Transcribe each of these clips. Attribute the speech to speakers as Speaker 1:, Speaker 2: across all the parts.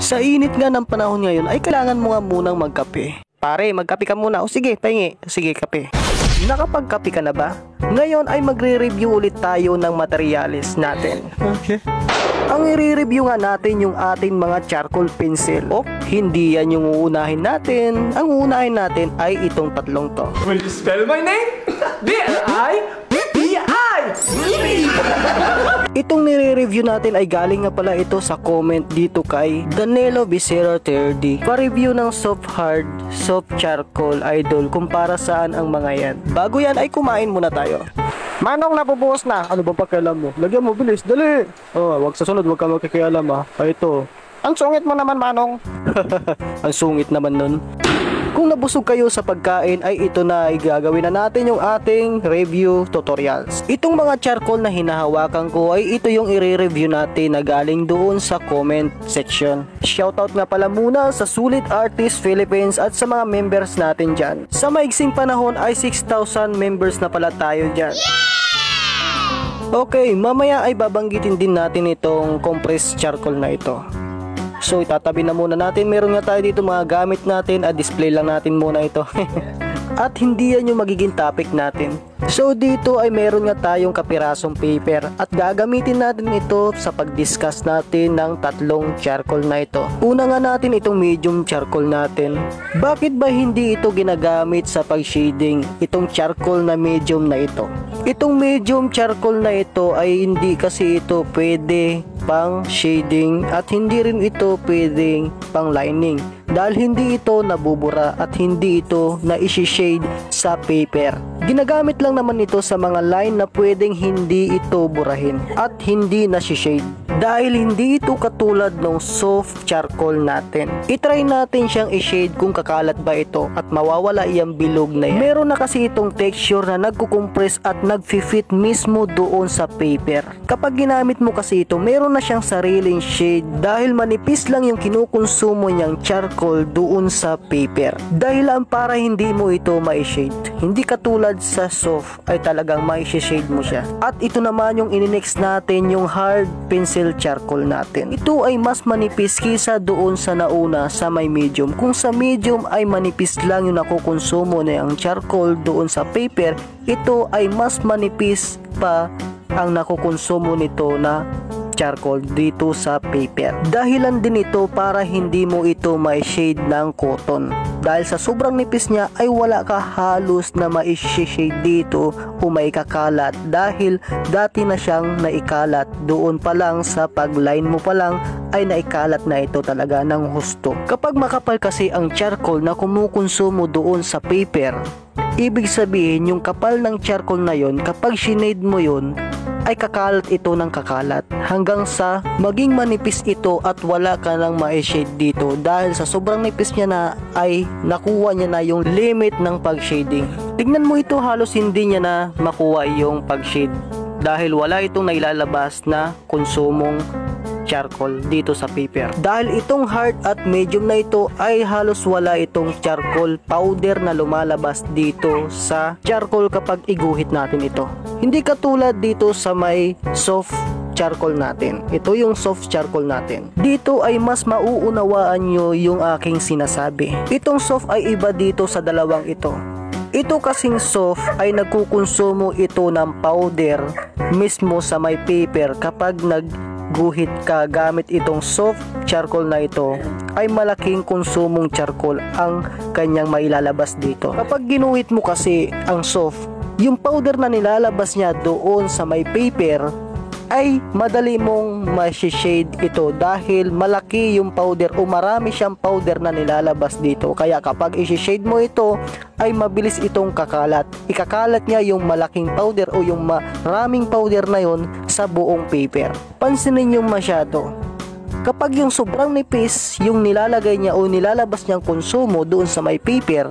Speaker 1: Sa init nga ng panahon ngayon ay kailangan mo nga munang magkape. Pare, magkape ka muna. O sige, pahingi. Sige, kape. Nakapagkape ka na ba? Ngayon ay magre-review ulit tayo ng materials natin. Okay. Ang i-review nga natin yung ating mga charcoal pencil. O, hindi yan yung uunahin natin. Ang uunahin natin ay itong tatlong to.
Speaker 2: Will you spell my name? D-L-I-P-P-I!
Speaker 1: Itong nire-review natin ay galing nga pala ito sa comment dito kay Danilo Becerra 30. Pa-review ng soft hard, soft charcoal idol kung para saan ang mga yan. Bago yan ay kumain muna tayo. Manong, napubuhos na. Ano bang pakialam mo? Lagyan mo, bilis, dali. Oh, wag sa sunod, wag ka magkikialam ha. Ay, ito. Ang sungit mo naman, Manong. Ang sungit naman nun. Kung nabusog kayo sa pagkain ay ito na ay gagawin na natin yung ating review tutorials. Itong mga charcoal na hinahawakan ko ay ito yung i-review natin na galing doon sa comment section. Shoutout nga pala muna sa Sulit Artist Philippines at sa mga members natin dyan. Sa maigsing panahon ay 6,000 members na pala tayo dyan. Okay, mamaya ay babanggitin din natin itong compressed charcoal na ito. So itatabi na muna natin. Meron nga tayo dito mga gamit natin at display lang natin muna ito. At hindi yan yung magiging topic natin. So dito ay meron nga tayong kapirasong paper at gagamitin natin ito sa pag-discuss natin ng tatlong charcoal na ito. Una nga natin itong medium charcoal natin. Bakit ba hindi ito ginagamit sa pag-shading? Itong charcoal na medium na ito. Itong medium charcoal na ito ay hindi kasi ito pwede pang shading at hindi rin ito pwedeng pang lining dahil hindi ito nabubura at hindi ito na-shade sa paper. Ginagamit lang naman ito sa mga line na pwedeng hindi ito burahin at hindi na-shade dahil hindi ito katulad ng soft charcoal natin. I-try natin siyang i-shade kung kakalat ba ito at mawawala iyang bilog na yan. Meron na kasi itong texture na nagkukompress at nag-fit mismo doon sa paper. Kapag ginamit mo kasi ito, meron na siyang sariling shade dahil manipis lang yung kinukonsumo niyang charcoal doon sa paper. Dahil ang para hindi mo ito ma-shade. Hindi katulad sa soft ay talagang ma-shade mo siya. At ito naman yung ininext natin, yung hard pencil charcoal natin. Ito ay mas manipis kisa doon sa nauna sa may medium. Kung sa medium ay manipis lang yung nakukonsumo na yung charcoal doon sa paper, ito ay mas manipis pa ang nakukonsumo nito na charcoal dito sa paper. Dahilan din ito para hindi mo ito ma-shade ng cotton. Dahil sa sobrang nipis niya ay wala ka halos na ma-shade dito o maikakalat dahil dati na siyang naikalat. Doon pa lang sa pag-line mo pa lang ay naikalat na ito talaga ng husto. Kapag makapal kasi ang charcoal na kumukonsumo doon sa paper, ibig sabihin yung kapal ng charcoal na yon, kapag shinade mo yon ay kakalat ito ng kakalat hanggang sa maging manipis ito at wala ka nang ma-shade dito dahil sa sobrang nipis niya na ay nakuha niya na yung limit ng pag-shading. Tignan mo ito, halos hindi niya na makuha yung pag-shade dahil wala itong nailalabas na konsumong charcoal dito sa paper. Dahil itong hard at medium na ito ay halos wala itong charcoal powder na lumalabas dito sa charcoal kapag iguhit natin ito. Hindi katulad dito sa may soft charcoal natin. Ito yung soft charcoal natin. Dito ay mas mauunawaan nyo yung aking sinasabi. Itong soft ay iba dito sa dalawang ito. Ito kasing soft ay nagkukonsumo ito ng powder mismo sa may paper. Kapag guhit ka gamit itong soft charcoal na ito ay malaking konsumong charcoal ang kanyang mailalabas dito. Kapag ginuhit mo kasi ang soft, yung powder na nilalabas niya doon sa may paper ay madali mong ma-shade ito dahil malaki yung powder o marami siyang powder na nilalabas dito. Kaya kapag i-shade mo ito ay mabilis itong kakalat. Ikakalat niya yung malaking powder o yung maraming powder na yon sa buong paper. Pansinin nyo masyado. Kapag yung sobrang nipis yung nilalagay niya o nilalabas niyang konsumo doon sa may paper,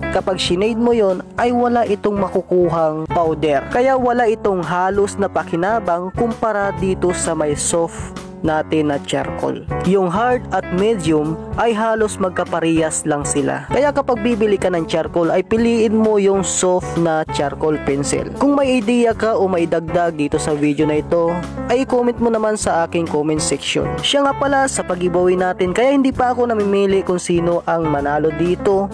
Speaker 1: kapag shinade mo yon ay wala itong makukuhang powder. Kaya wala itong halos na pakinabang kumpara dito sa may soft natin na charcoal. Yung hard at medium ay halos magkaparehas lang sila. Kaya kapag bibili ka ng charcoal ay piliin mo yung soft na charcoal pencil. Kung may idea ka o may dagdag dito sa video na ito, ay comment mo naman sa aking comment section. Siya nga pala sa pag-giveaway natin, kaya hindi pa ako namimili kung sino ang manalo dito,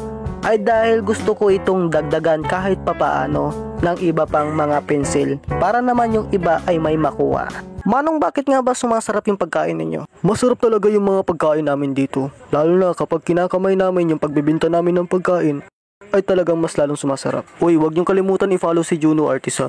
Speaker 1: ay dahil gusto ko itong dagdagan kahit papaano ng iba pang mga pencil para naman yung iba ay may makuha. Manong, bakit nga ba sumasarap yung pagkain ninyo? Masarap talaga yung mga pagkain namin dito. Lalo na kapag kinakamay namin yung pagbibinta namin ng pagkain, ay talagang mas lalong sumasarap. Uy, wag niyong kalimutan i-follow si Juno Artist ha.